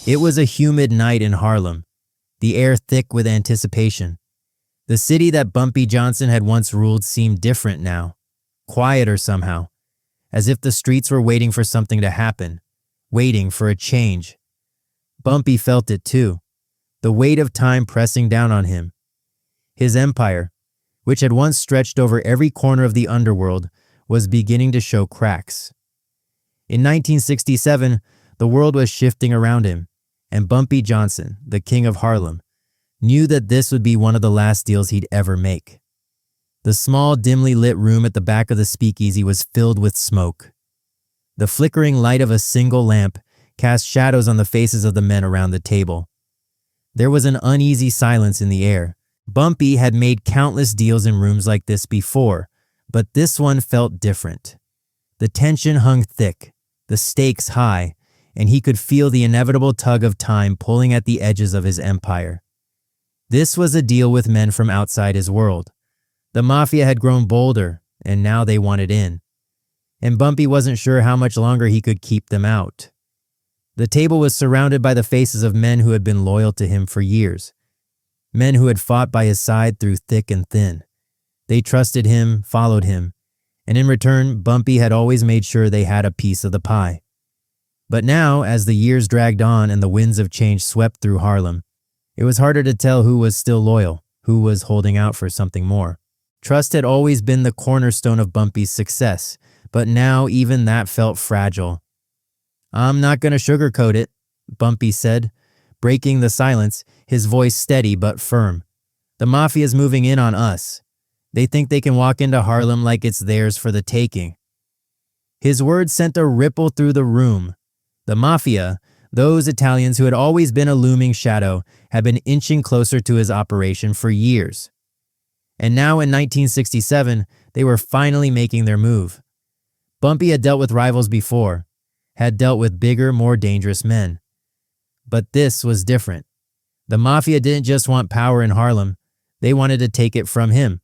It was a humid night in Harlem, the air thick with anticipation. The city that Bumpy Johnson had once ruled seemed different now, quieter somehow, as if the streets were waiting for something to happen, waiting for a change. Bumpy felt it too, the weight of time pressing down on him. His empire, which had once stretched over every corner of the underworld, was beginning to show cracks. In 1967, the world was shifting around him, and Bumpy Johnson, the king of Harlem, knew that this would be one of the last deals he'd ever make. The small, dimly lit room at the back of the speakeasy was filled with smoke. The flickering light of a single lamp cast shadows on the faces of the men around the table. There was an uneasy silence in the air. Bumpy had made countless deals in rooms like this before, but this one felt different. The tension hung thick, the stakes high, and he could feel the inevitable tug of time pulling at the edges of his empire. This was a deal with men from outside his world. The Mafia had grown bolder, and now they wanted in. And Bumpy wasn't sure how much longer he could keep them out. The table was surrounded by the faces of men who had been loyal to him for years. Men who had fought by his side through thick and thin. They trusted him, followed him, and in return, Bumpy had always made sure they had a piece of the pie. But now, as the years dragged on and the winds of change swept through Harlem, it was harder to tell who was still loyal, who was holding out for something more. Trust had always been the cornerstone of Bumpy's success, but now even that felt fragile. "I'm not going to sugarcoat it," Bumpy said, breaking the silence, his voice steady but firm. "The Mafia's moving in on us. They think they can walk into Harlem like it's theirs for the taking." His words sent a ripple through the room. The Mafia, those Italians who had always been a looming shadow, had been inching closer to his operation for years. And now in 1967, they were finally making their move. Bumpy had dealt with rivals before, had dealt with bigger, more dangerous men. But this was different. The Mafia didn't just want power in Harlem, they wanted to take it from him.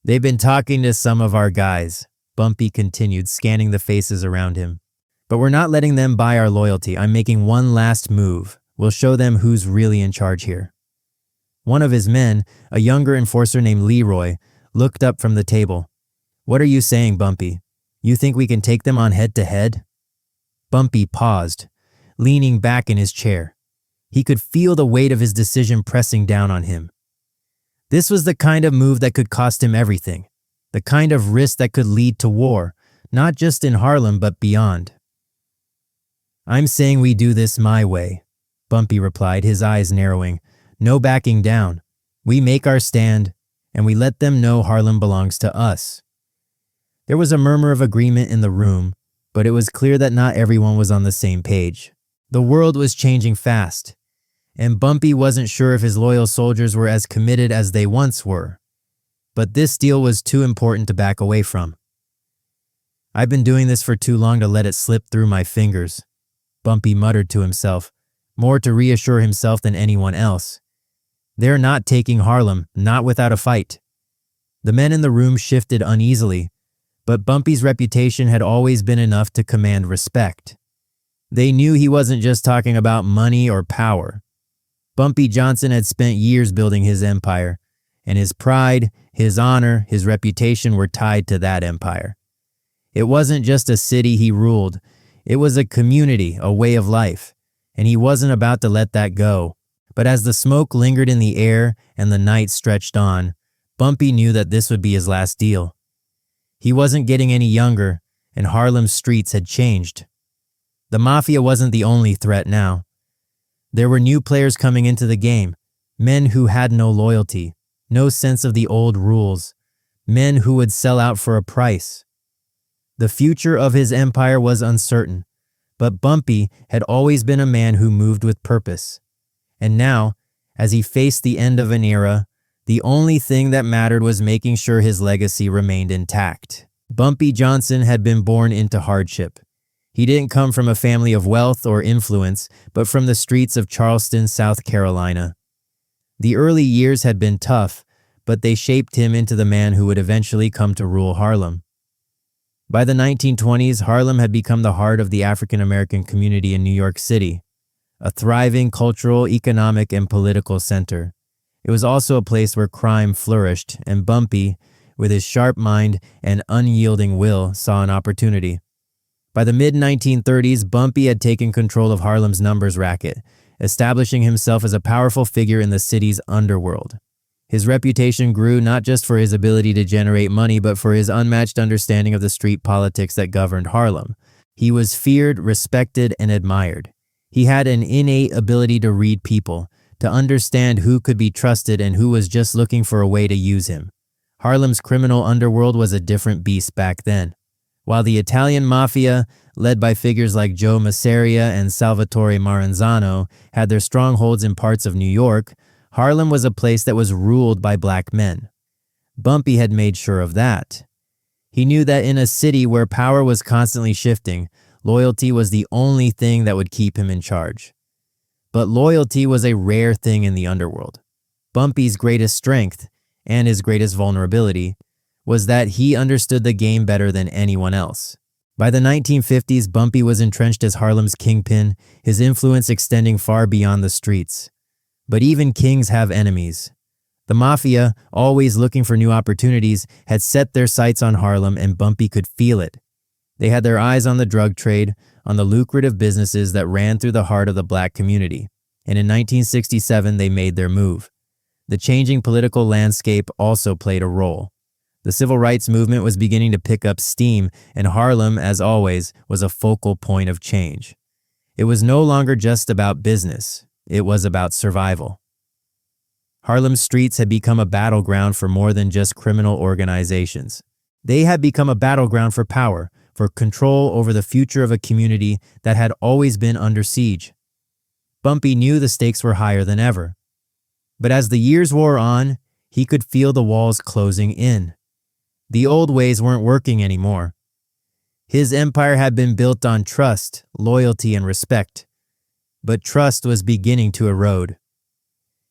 "They've been talking to some of our guys," Bumpy continued, scanning the faces around him. "But we're not letting them buy our loyalty. I'm making one last move. We'll show them who's really in charge here." One of his men, a younger enforcer named Leroy, looked up from the table. "What are you saying, Bumpy? You think we can take them on head to head?" Bumpy paused, leaning back in his chair. He could feel the weight of his decision pressing down on him. This was the kind of move that could cost him everything, the kind of risk that could lead to war, not just in Harlem but beyond. "I'm saying we do this my way," Bumpy replied, his eyes narrowing. "No backing down. We make our stand, and we let them know Harlem belongs to us." There was a murmur of agreement in the room, but it was clear that not everyone was on the same page. The world was changing fast, and Bumpy wasn't sure if his loyal soldiers were as committed as they once were. But this deal was too important to back away from. "I've been doing this for too long to let it slip through my fingers," Bumpy muttered to himself, more to reassure himself than anyone else. "They're not taking Harlem, not without a fight." The men in the room shifted uneasily, but Bumpy's reputation had always been enough to command respect. They knew he wasn't just talking about money or power. Bumpy Johnson had spent years building his empire, and his pride, his honor, his reputation were tied to that empire. It wasn't just a city he ruled, it was a community, a way of life, and he wasn't about to let that go. But as the smoke lingered in the air and the night stretched on, Bumpy knew that this would be his last deal. He wasn't getting any younger, and Harlem's streets had changed. The Mafia wasn't the only threat now. There were new players coming into the game, men who had no loyalty, no sense of the old rules, men who would sell out for a price. The future of his empire was uncertain, but Bumpy had always been a man who moved with purpose. And now, as he faced the end of an era, the only thing that mattered was making sure his legacy remained intact. Bumpy Johnson had been born into hardship. He didn't come from a family of wealth or influence, but from the streets of Charleston, South Carolina. The early years had been tough, but they shaped him into the man who would eventually come to rule Harlem. By the 1920s, Harlem had become the heart of the African American community in New York City. a thriving cultural, economic, and political center. It was also a place where crime flourished, and Bumpy, with his sharp mind and unyielding will, saw an opportunity. By the mid-1930s, Bumpy had taken control of Harlem's numbers racket, establishing himself as a powerful figure in the city's underworld. His reputation grew not just for his ability to generate money, but for his unmatched understanding of the street politics that governed Harlem. He was feared, respected, and admired. He had an innate ability to read people, to understand who could be trusted and who was just looking for a way to use him. Harlem's criminal underworld was a different beast back then. While the Italian Mafia, led by figures like Joe Masseria and Salvatore Maranzano, had their strongholds in parts of New York, Harlem was a place that was ruled by black men. Bumpy had made sure of that. He knew that in a city where power was constantly shifting, loyalty was the only thing that would keep him in charge. But loyalty was a rare thing in the underworld. Bumpy's greatest strength, and his greatest vulnerability, was that he understood the game better than anyone else. By the 1950s, Bumpy was entrenched as Harlem's kingpin, his influence extending far beyond the streets. But even kings have enemies. The Mafia, always looking for new opportunities, had set their sights on Harlem, and Bumpy could feel it. They had their eyes on the drug trade, on the lucrative businesses that ran through the heart of the black community, and in 1967 they made their move. The changing political landscape also played a role. The civil rights movement was beginning to pick up steam, and Harlem, as always, was a focal point of change. It was no longer just about business, it was about survival. Harlem's streets had become a battleground for more than just criminal organizations. They had become a battleground for power, for control over the future of a community that had always been under siege. Bumpy knew the stakes were higher than ever. But as the years wore on, he could feel the walls closing in. The old ways weren't working anymore. His empire had been built on trust, loyalty, and respect. But trust was beginning to erode.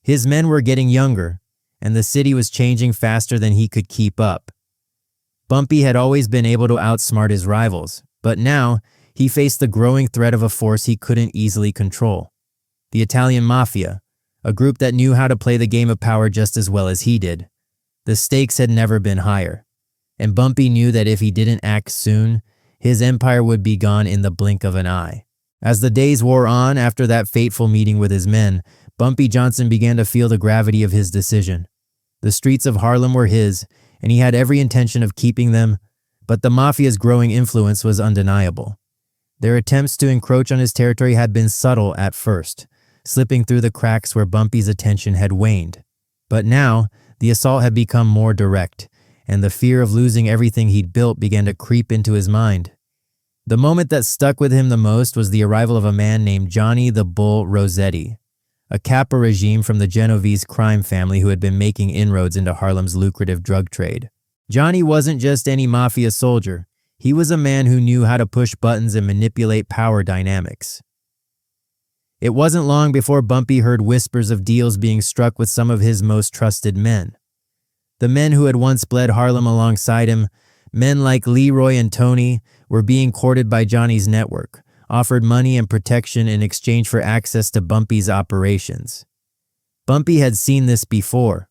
His men were getting younger, and the city was changing faster than he could keep up. Bumpy had always been able to outsmart his rivals, but now he faced the growing threat of a force he couldn't easily control. The Italian Mafia, a group that knew how to play the game of power just as well as he did. The stakes had never been higher, and Bumpy knew that if he didn't act soon, his empire would be gone in the blink of an eye. As the days wore on after that fateful meeting with his men, Bumpy Johnson began to feel the gravity of his decision. The streets of Harlem were his, and he had every intention of keeping them, but the Mafia's growing influence was undeniable. Their attempts to encroach on his territory had been subtle at first, slipping through the cracks where Bumpy's attention had waned. But now, the assault had become more direct, and the fear of losing everything he'd built began to creep into his mind. The moment that stuck with him the most was the arrival of a man named Johnny the Bull Rossetti, a Kappa regime from the Genovese crime family who had been making inroads into Harlem's lucrative drug trade. Johnny wasn't just any mafia soldier. He was a man who knew how to push buttons and manipulate power dynamics. It wasn't long before Bumpy heard whispers of deals being struck with some of his most trusted men. The men who had once bled Harlem alongside him, men like Leroy and Tony, were being courted by Johnny's network, offered money and protection in exchange for access to Bumpy's operations. Bumpy had seen this before.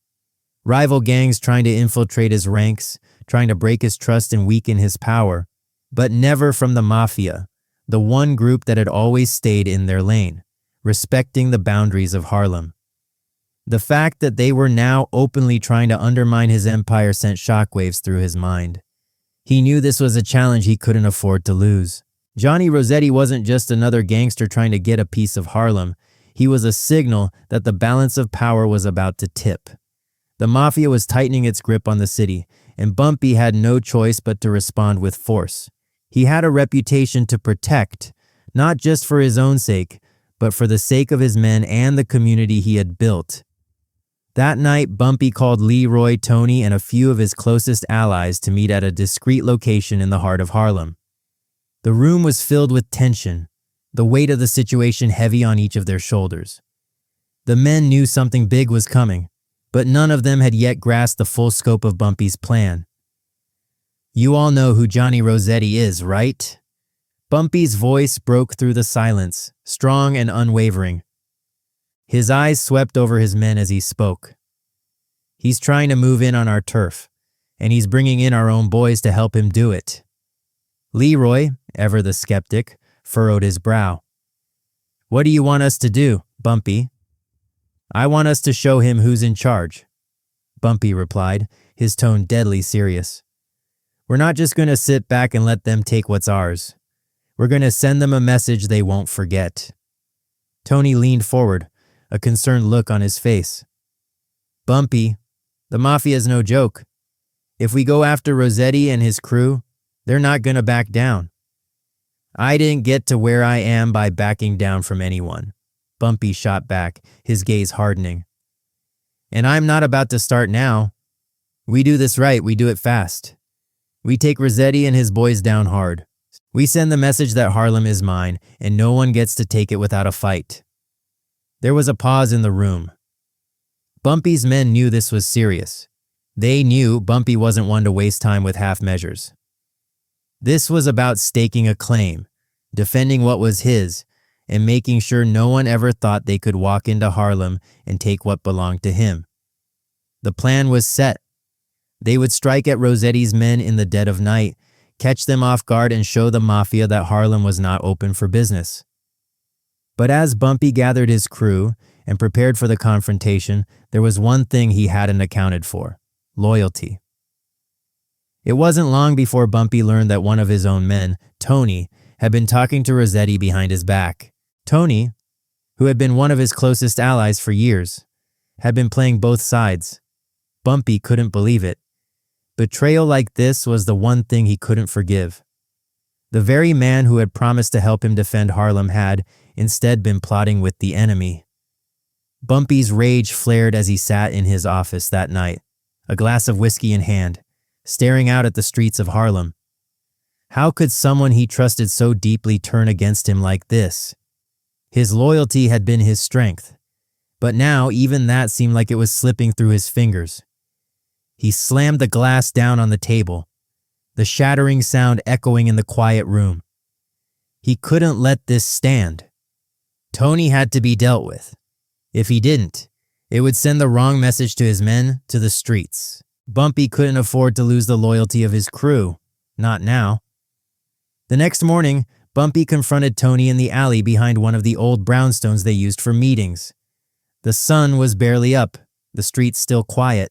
Rival gangs trying to infiltrate his ranks, trying to break his trust and weaken his power, but never from the Mafia, the one group that had always stayed in their lane, respecting the boundaries of Harlem. The fact that they were now openly trying to undermine his empire sent shockwaves through his mind. He knew this was a challenge he couldn't afford to lose. Johnny Rossetti wasn't just another gangster trying to get a piece of Harlem. He was a signal that the balance of power was about to tip. The Mafia was tightening its grip on the city, and Bumpy had no choice but to respond with force. He had a reputation to protect, not just for his own sake, but for the sake of his men and the community he had built. That night, Bumpy called Leroy, Tony, and a few of his closest allies to meet at a discreet location in the heart of Harlem. The room was filled with tension, the weight of the situation heavy on each of their shoulders. The men knew something big was coming, but none of them had yet grasped the full scope of Bumpy's plan. "You all know who Johnny Rossetti is, right?" Bumpy's voice broke through the silence, strong and unwavering. His eyes swept over his men as he spoke. He's trying to move in on our turf, and he's bringing in our own boys to help him do it. Leroy, ever the skeptic, furrowed his brow. What do you want us to do, Bumpy? I want us to show him who's in charge, Bumpy replied, his tone deadly serious. We're not just going to sit back and let them take what's ours. We're going to send them a message they won't forget. Tony leaned forward, a concerned look on his face. Bumpy, the Mafia is no joke. If we go after Rossetti and his crew, they're not going to back down. I didn't get to where I am by backing down from anyone, Bumpy shot back, his gaze hardening. And I'm not about to start now. We do this right, we do it fast. We take Rossetti and his boys down hard. We send the message that Harlem is mine, and no one gets to take it without a fight. There was a pause in the room. Bumpy's men knew this was serious. They knew Bumpy wasn't one to waste time with half measures. This was about staking a claim, defending what was his, and making sure no one ever thought they could walk into Harlem and take what belonged to him. The plan was set. They would strike at Rossetti's men in the dead of night, catch them off guard, and show the Mafia that Harlem was not open for business. But as Bumpy gathered his crew and prepared for the confrontation, there was one thing he hadn't accounted for: loyalty. It wasn't long before Bumpy learned that one of his own men, Tony, had been talking to Rossetti behind his back. Tony, who had been one of his closest allies for years, had been playing both sides. Bumpy couldn't believe it. Betrayal like this was the one thing he couldn't forgive. The very man who had promised to help him defend Harlem had, instead, been plotting with the enemy. Bumpy's rage flared as he sat in his office that night, a glass of whiskey in hand, staring out at the streets of Harlem. How could someone he trusted so deeply turn against him like this? His loyalty had been his strength, but now even that seemed like it was slipping through his fingers. He slammed the glass down on the table, the shattering sound echoing in the quiet room. He couldn't let this stand. Tony had to be dealt with. If he didn't, it would send the wrong message to his men, to the streets. Bumpy couldn't afford to lose the loyalty of his crew. Not now. The next morning, Bumpy confronted Tony in the alley behind one of the old brownstones they used for meetings. The sun was barely up, the streets still quiet,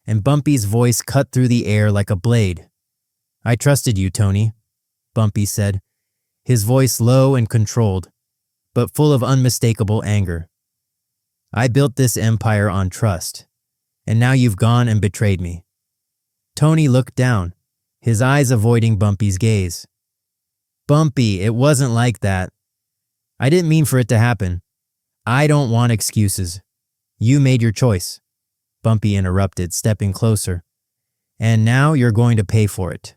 and Bumpy's voice cut through the air like a blade. I trusted you, Tony, Bumpy said, his voice low and controlled, but full of unmistakable anger. I built this empire on trust, and now you've gone and betrayed me. Tony looked down, his eyes avoiding Bumpy's gaze. Bumpy, it wasn't like that. I didn't mean for it to happen. I don't want excuses. You made your choice, Bumpy interrupted, stepping closer. And now you're going to pay for it.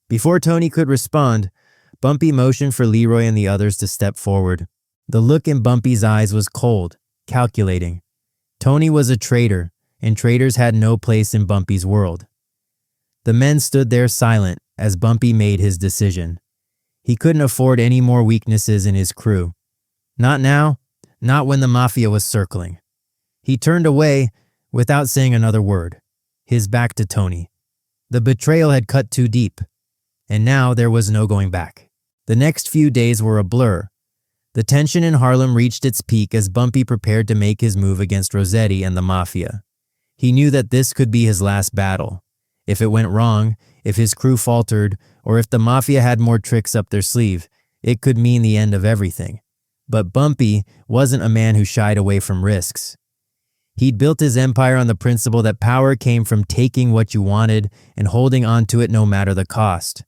Before Tony could respond, Bumpy motioned for Leroy and the others to step forward. The look in Bumpy's eyes was cold, calculating. Tony was a traitor, and traitors had no place in Bumpy's world. The men stood there silent as Bumpy made his decision. He couldn't afford any more weaknesses in his crew. Not now, not when the Mafia was circling. He turned away without saying another word, his back to Tony. The betrayal had cut too deep, and now there was no going back. The next few days were a blur. The tension in Harlem reached its peak as Bumpy prepared to make his move against Rossetti and the Mafia. He knew that this could be his last battle. If it went wrong, if his crew faltered, or if the Mafia had more tricks up their sleeve, it could mean the end of everything. But Bumpy wasn't a man who shied away from risks. He'd built his empire on the principle that power came from taking what you wanted and holding on to it no matter the cost.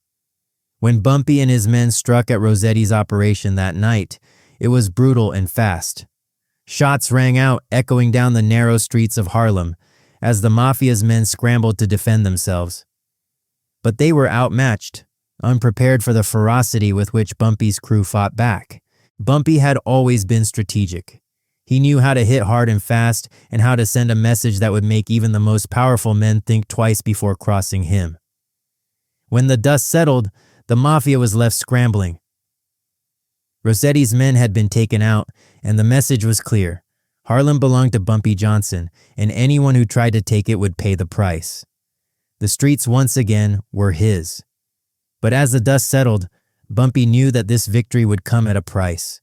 When Bumpy and his men struck at Rossetti's operation that night, it was brutal and fast. Shots rang out, echoing down the narrow streets of Harlem, as the Mafia's men scrambled to defend themselves. But they were outmatched, unprepared for the ferocity with which Bumpy's crew fought back. Bumpy had always been strategic. He knew how to hit hard and fast, and how to send a message that would make even the most powerful men think twice before crossing him. When the dust settled, The Mafia was left scrambling. Rossetti's men had been taken out, and the message was clear. Harlem belonged to Bumpy Johnson, and anyone who tried to take it would pay the price. The streets once again were his. But as the dust settled, Bumpy knew that this victory would come at a price.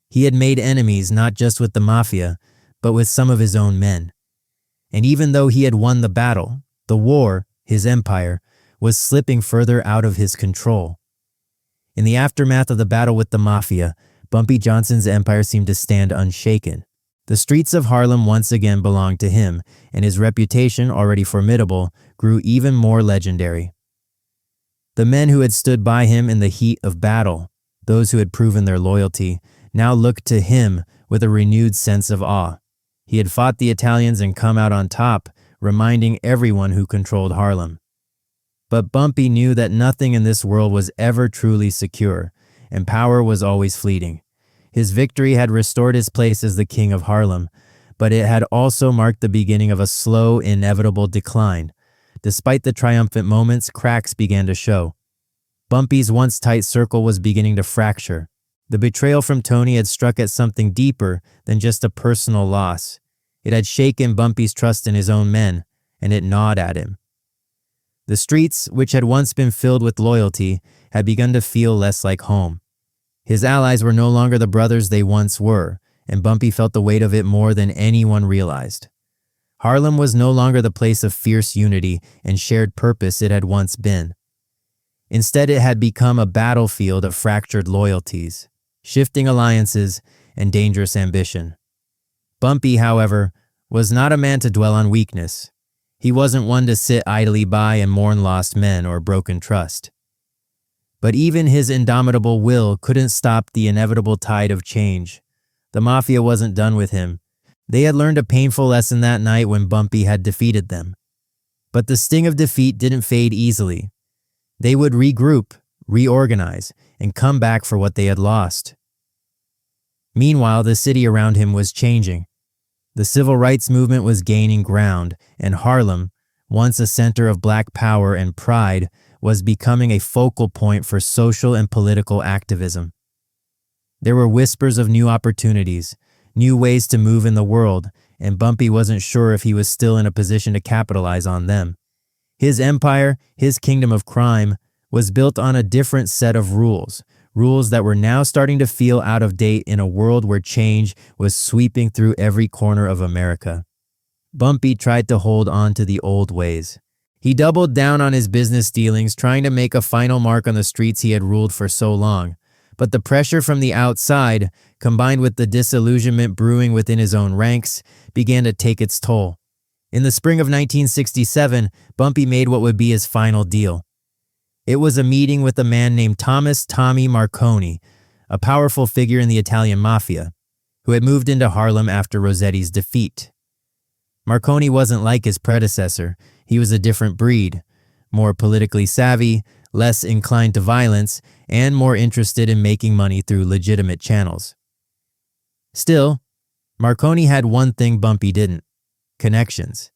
He had made enemies not just with the Mafia, but with some of his own men. And even though he had won the battle, the war, his empire, was slipping further out of his control. In the aftermath of the battle with the Mafia, Bumpy Johnson's empire seemed to stand unshaken. The streets of Harlem once again belonged to him, and his reputation, already formidable, grew even more legendary. The men who had stood by him in the heat of battle, those who had proven their loyalty, now looked to him with a renewed sense of awe. He had fought the Italians and come out on top, reminding everyone who controlled Harlem. But Bumpy knew that nothing in this world was ever truly secure, and power was always fleeting. His victory had restored his place as the king of Harlem, but it had also marked the beginning of a slow, inevitable decline. Despite the triumphant moments, cracks began to show. Bumpy's once tight circle was beginning to fracture. The betrayal from Tony had struck at something deeper than just a personal loss. It had shaken Bumpy's trust in his own men, and it gnawed at him. The streets, which had once been filled with loyalty, had begun to feel less like home. His allies were no longer the brothers they once were, and Bumpy felt the weight of it more than anyone realized. Harlem was no longer the place of fierce unity and shared purpose it had once been. Instead, it had become a battlefield of fractured loyalties, shifting alliances, and dangerous ambition. Bumpy, however, was not a man to dwell on weakness. He wasn't one to sit idly by and mourn lost men or broken trust. But even his indomitable will couldn't stop the inevitable tide of change. The Mafia wasn't done with him. They had learned a painful lesson that night when Bumpy had defeated them. But the sting of defeat didn't fade easily. They would regroup, reorganize, and come back for what they had lost. Meanwhile, the city around him was changing. The civil rights movement was gaining ground, and Harlem, once a center of black power and pride, was becoming a focal point for social and political activism. There were whispers of new opportunities, new ways to move in the world, and Bumpy wasn't sure if he was still in a position to capitalize on them. His empire, his kingdom of crime, was built on a different set of rules that were now starting to feel out of date in a world where change was sweeping through every corner of America. Bumpy tried to hold on to the old ways. He doubled down on his business dealings, trying to make a final mark on the streets he had ruled for so long. But the pressure from the outside, combined with the disillusionment brewing within his own ranks, began to take its toll. In the spring of 1967, Bumpy made what would be his final deal. It was a meeting with a man named Thomas "Tommy" Marconi, a powerful figure in the Italian Mafia, who had moved into Harlem after Rossetti's defeat. Marconi wasn't like his predecessor. He was a different breed, more politically savvy, less inclined to violence, and more interested in making money through legitimate channels. Still, Marconi had one thing Bumpy didn't: connections.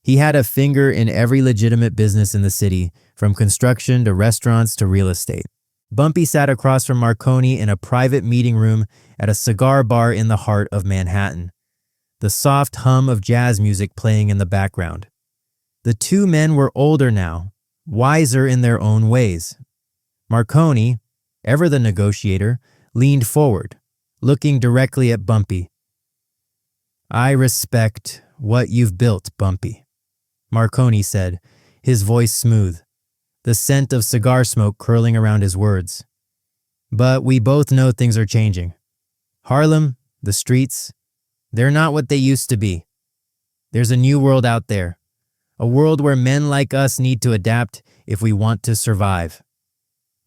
He had a finger in every legitimate business in the city, from construction to restaurants to real estate. Bumpy sat across from Marconi in a private meeting room at a cigar bar in the heart of Manhattan, the soft hum of jazz music playing in the background. The two men were older now, wiser in their own ways. Marconi, ever the negotiator, leaned forward, looking directly at Bumpy. "I respect what you've built, Bumpy," Marconi said, his voice smooth, the scent of cigar smoke curling around his words. "But we both know things are changing. Harlem, the streets, they're not what they used to be. There's a new world out there, a world where men like us need to adapt if we want to survive."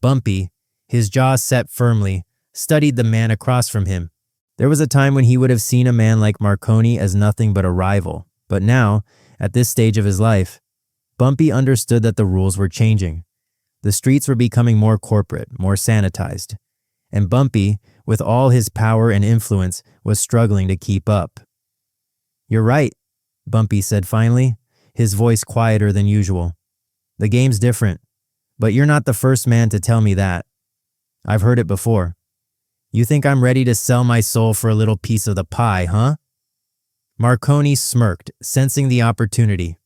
Bumpy, his jaw set firmly, studied the man across from him. There was a time when he would have seen a man like Marconi as nothing but a rival, but now, at this stage of his life, Bumpy understood that the rules were changing. The streets were becoming more corporate, more sanitized, and Bumpy, with all his power and influence, was struggling to keep up. "You're right," Bumpy said finally, his voice quieter than usual. "The game's different. But you're not the first man to tell me that. I've heard it before. You think I'm ready to sell my soul for a little piece of the pie, huh? Marconi smirked, sensing the opportunity.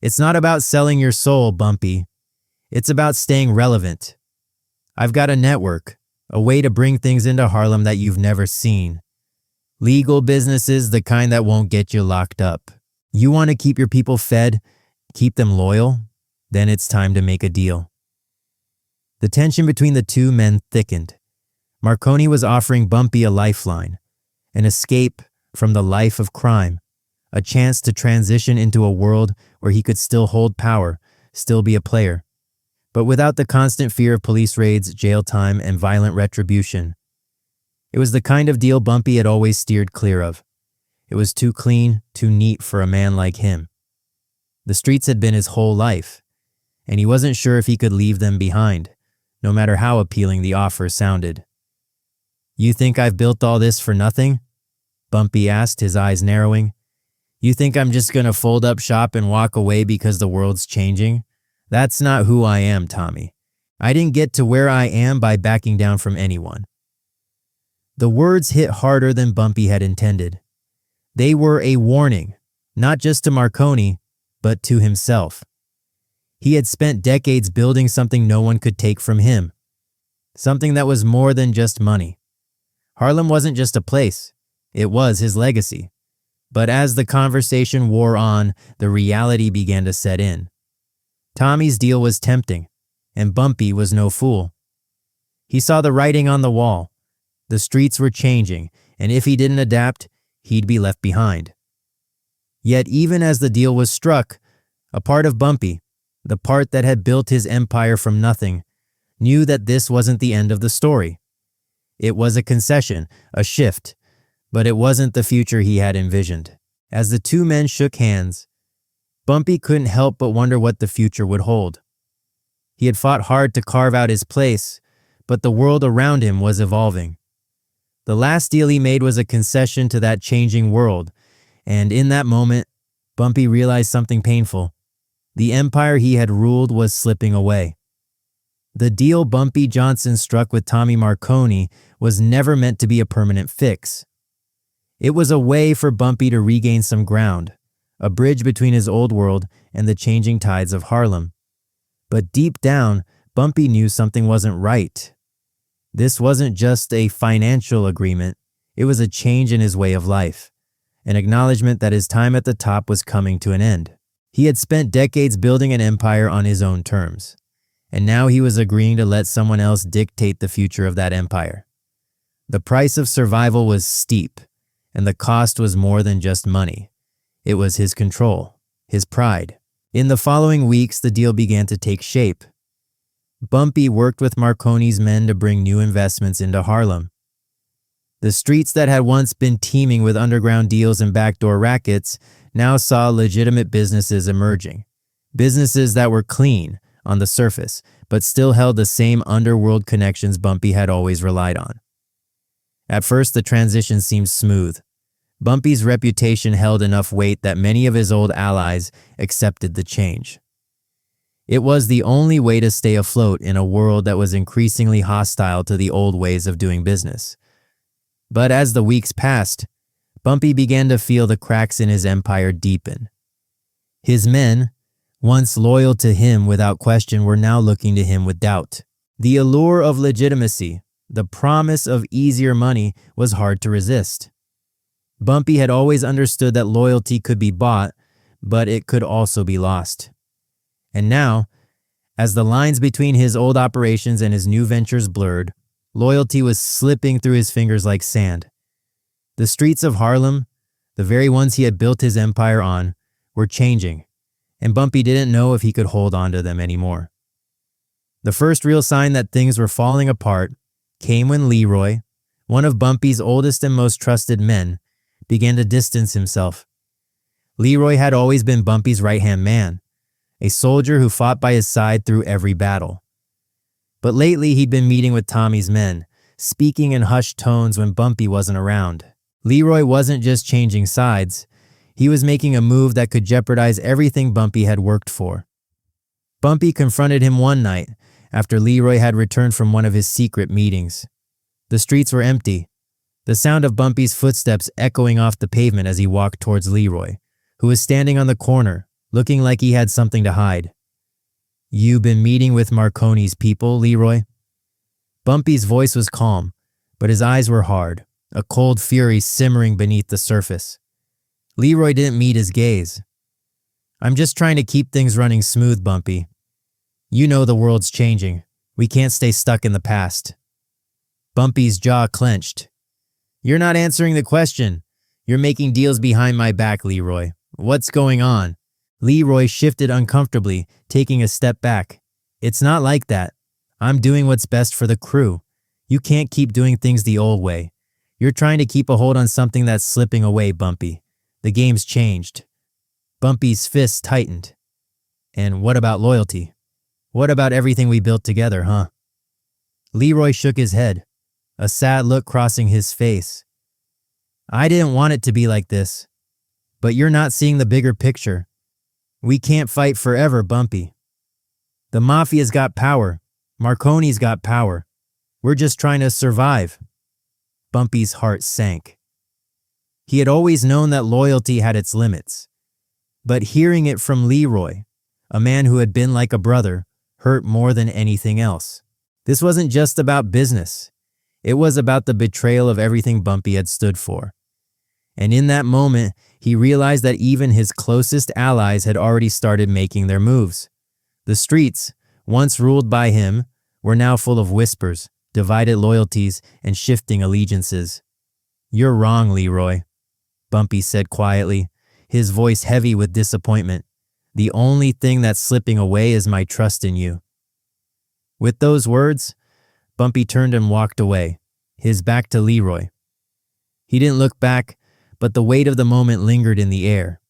It's not about selling your soul, Bumpy. It's about staying relevant. I've got a network, a way to bring things into Harlem that you've never seen. Legal businesses, the kind that won't get you locked up. You want to keep your people fed, keep them loyal? Then it's time to make a deal. The tension between the two men thickened. Marconi was offering Bumpy a lifeline, an escape from the life of crime, a chance to transition into a world where he could still hold power, still be a player, but without the constant fear of police raids, jail time, and violent retribution. It was the kind of deal Bumpy had always steered clear of. It was too clean, too neat for a man like him. The streets had been his whole life, and he wasn't sure if he could leave them behind, no matter how appealing the offer sounded. You think I've built all this for nothing? Bumpy asked, his eyes narrowing. You think I'm just gonna fold up shop and walk away because the world's changing? That's not who I am, Tommy. I didn't get to where I am by backing down from anyone. The words hit harder than Bumpy had intended. They were a warning, not just to Marconi, but to himself. He had spent decades building something no one could take from him, something that was more than just money. Harlem wasn't just a place, it was his legacy. But as the conversation wore on, the reality began to set in. Tommy's deal was tempting, and Bumpy was no fool. He saw the writing on the wall. The streets were changing, and if he didn't adapt, he'd be left behind. Yet even as the deal was struck, a part of Bumpy, the part that had built his empire from nothing, knew that this wasn't the end of the story. It was a concession, a shift, but it wasn't the future he had envisioned. As the two men shook hands, Bumpy couldn't help but wonder what the future would hold. He had fought hard to carve out his place, but the world around him was evolving. The last deal he made was a concession to that changing world, and in that moment, Bumpy realized something painful. The empire he had ruled was slipping away. The deal Bumpy Johnson struck with Tommy Marconi was never meant to be a permanent fix. It was a way for Bumpy to regain some ground, a bridge between his old world and the changing tides of Harlem. But deep down, Bumpy knew something wasn't right. This wasn't just a financial agreement, it was a change in his way of life, an acknowledgement that his time at the top was coming to an end. He had spent decades building an empire on his own terms, and now he was agreeing to let someone else dictate the future of that empire. The price of survival was steep, and the cost was more than just money. It was his control, his pride. In the following weeks, the deal began to take shape. Bumpy worked with Marconi's men to bring new investments into Harlem. The streets that had once been teeming with underground deals and backdoor rackets now saw legitimate businesses emerging. Businesses that were clean on the surface, but still held the same underworld connections Bumpy had always relied on. At first, the transition seemed smooth. Bumpy's reputation held enough weight that many of his old allies accepted the change. It was the only way to stay afloat in a world that was increasingly hostile to the old ways of doing business. But as the weeks passed, Bumpy began to feel the cracks in his empire deepen. His men, once loyal to him without question, were now looking to him with doubt. The allure of legitimacy, the promise of easier money, was hard to resist. Bumpy had always understood that loyalty could be bought, but it could also be lost. And now, as the lines between his old operations and his new ventures blurred, loyalty was slipping through his fingers like sand. The streets of Harlem, the very ones he had built his empire on, were changing, and Bumpy didn't know if he could hold on to them anymore. The first real sign that things were falling apart came when Leroy, one of Bumpy's oldest and most trusted men, began to distance himself. Leroy had always been Bumpy's right-hand man, a soldier who fought by his side through every battle. But lately he'd been meeting with Tommy's men, speaking in hushed tones when Bumpy wasn't around. Leroy wasn't just changing sides, he was making a move that could jeopardize everything Bumpy had worked for. Bumpy confronted him one night after Leroy had returned from one of his secret meetings. The streets were empty, the sound of Bumpy's footsteps echoing off the pavement as he walked towards Leroy, who was standing on the corner, looking like he had something to hide. "You been meeting with Marconi's people, Leroy?" Bumpy's voice was calm, but his eyes were hard, a cold fury simmering beneath the surface. Leroy didn't meet his gaze. "I'm just trying to keep things running smooth, Bumpy. You know the world's changing. We can't stay stuck in the past." Bumpy's jaw clenched. "You're not answering the question. You're making deals behind my back, Leroy. What's going on?" Leroy shifted uncomfortably, taking a step back. "It's not like that. I'm doing what's best for the crew. You can't keep doing things the old way. You're trying to keep a hold on something that's slipping away, Bumpy. The game's changed." Bumpy's fists tightened. "And what about loyalty? What about everything we built together, huh?" Leroy shook his head, a sad look crossing his face. "I didn't want it to be like this. But you're not seeing the bigger picture. We can't fight forever, Bumpy. The Mafia's got power. Marconi's got power. We're just trying to survive." Bumpy's heart sank. He had always known that loyalty had its limits. But hearing it from Leroy, a man who had been like a brother, hurt more than anything else. This wasn't just about business. It was about the betrayal of everything Bumpy had stood for. And in that moment, he realized that even his closest allies had already started making their moves. The streets, once ruled by him, were now full of whispers, divided loyalties, and shifting allegiances. "You're wrong, Leroy," Bumpy said quietly, his voice heavy with disappointment. "The only thing that's slipping away is my trust in you." With those words, Bumpy turned and walked away, his back to Leroy. He didn't look back, but the weight of the moment lingered in the air.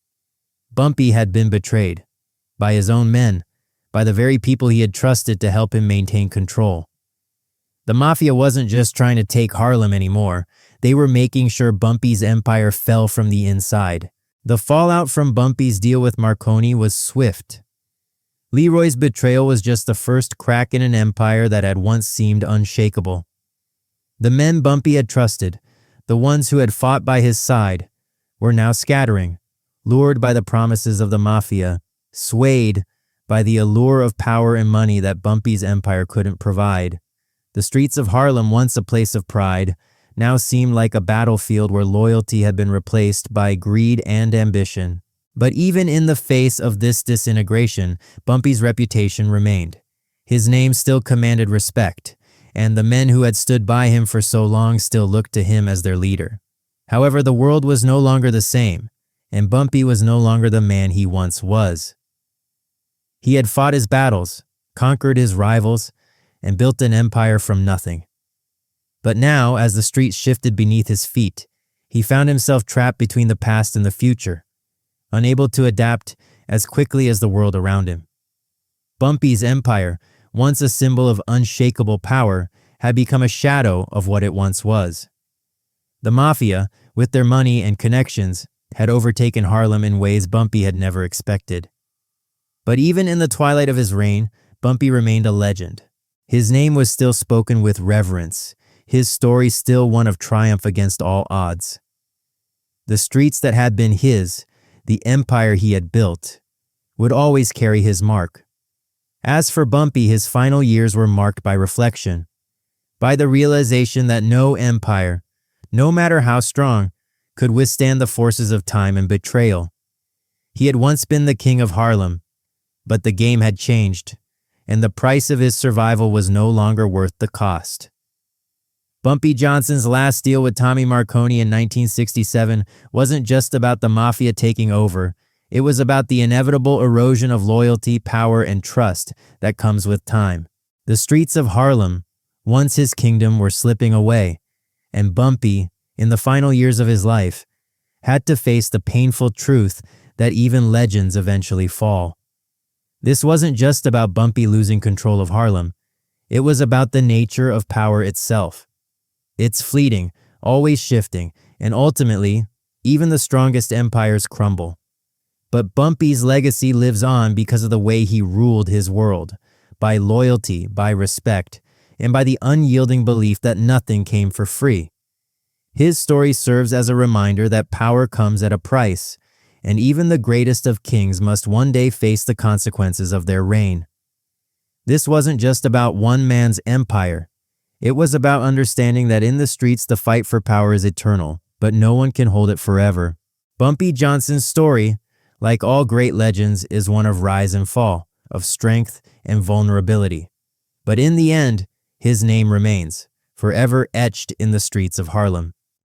Bumpy had been betrayed, by his own men, by the very people he had trusted to help him maintain control. The Mafia wasn't just trying to take Harlem anymore, they were making sure Bumpy's empire fell from the inside. The fallout from Bumpy's deal with Marconi was swift. Leroy's betrayal was just the first crack in an empire that had once seemed unshakable. The men Bumpy had trusted, the ones who had fought by his side, were now scattering, lured by the promises of the Mafia, swayed by the allure of power and money that Bumpy's empire couldn't provide. The streets of Harlem, once a place of pride, now seemed like a battlefield where loyalty had been replaced by greed and ambition. But even in the face of this disintegration, Bumpy's reputation remained. His name still commanded respect, and the men who had stood by him for so long still looked to him as their leader. However, the world was no longer the same, and Bumpy was no longer the man he once was. He had fought his battles, conquered his rivals, and built an empire from nothing. But now, as the streets shifted beneath his feet, he found himself trapped between the past and the future, unable to adapt as quickly as the world around him. Bumpy's empire, once a symbol of unshakable power, had become a shadow of what it once was. The Mafia, with their money and connections, had overtaken Harlem in ways Bumpy had never expected. But even in the twilight of his reign, Bumpy remained a legend. His name was still spoken with reverence, his story still one of triumph against all odds. The streets that had been his, the empire he had built, would always carry his mark. As for Bumpy, his final years were marked by reflection, by the realization that no empire, no matter how strong, could withstand the forces of time and betrayal. He had once been the king of Harlem, but the game had changed, and the price of his survival was no longer worth the cost. Bumpy Johnson's last deal with Tommy Marconi in 1967 wasn't just about the Mafia taking over. It was about the inevitable erosion of loyalty, power, and trust that comes with time. The streets of Harlem, once his kingdom, were slipping away, and Bumpy, in the final years of his life, had to face the painful truth that even legends eventually fall. This wasn't just about Bumpy losing control of Harlem. It was about the nature of power itself. It's fleeting, always shifting, and ultimately, even the strongest empires crumble. But Bumpy's legacy lives on because of the way he ruled his world, by loyalty, by respect, and by the unyielding belief that nothing came for free. His story serves as a reminder that power comes at a price, and even the greatest of kings must one day face the consequences of their reign. This wasn't just about one man's empire. It was about understanding that in the streets the fight for power is eternal, but no one can hold it forever. Bumpy Johnson's story, like all great legends, is one of rise and fall, of strength and vulnerability. But in the end, his name remains, forever etched in the streets of Harlem.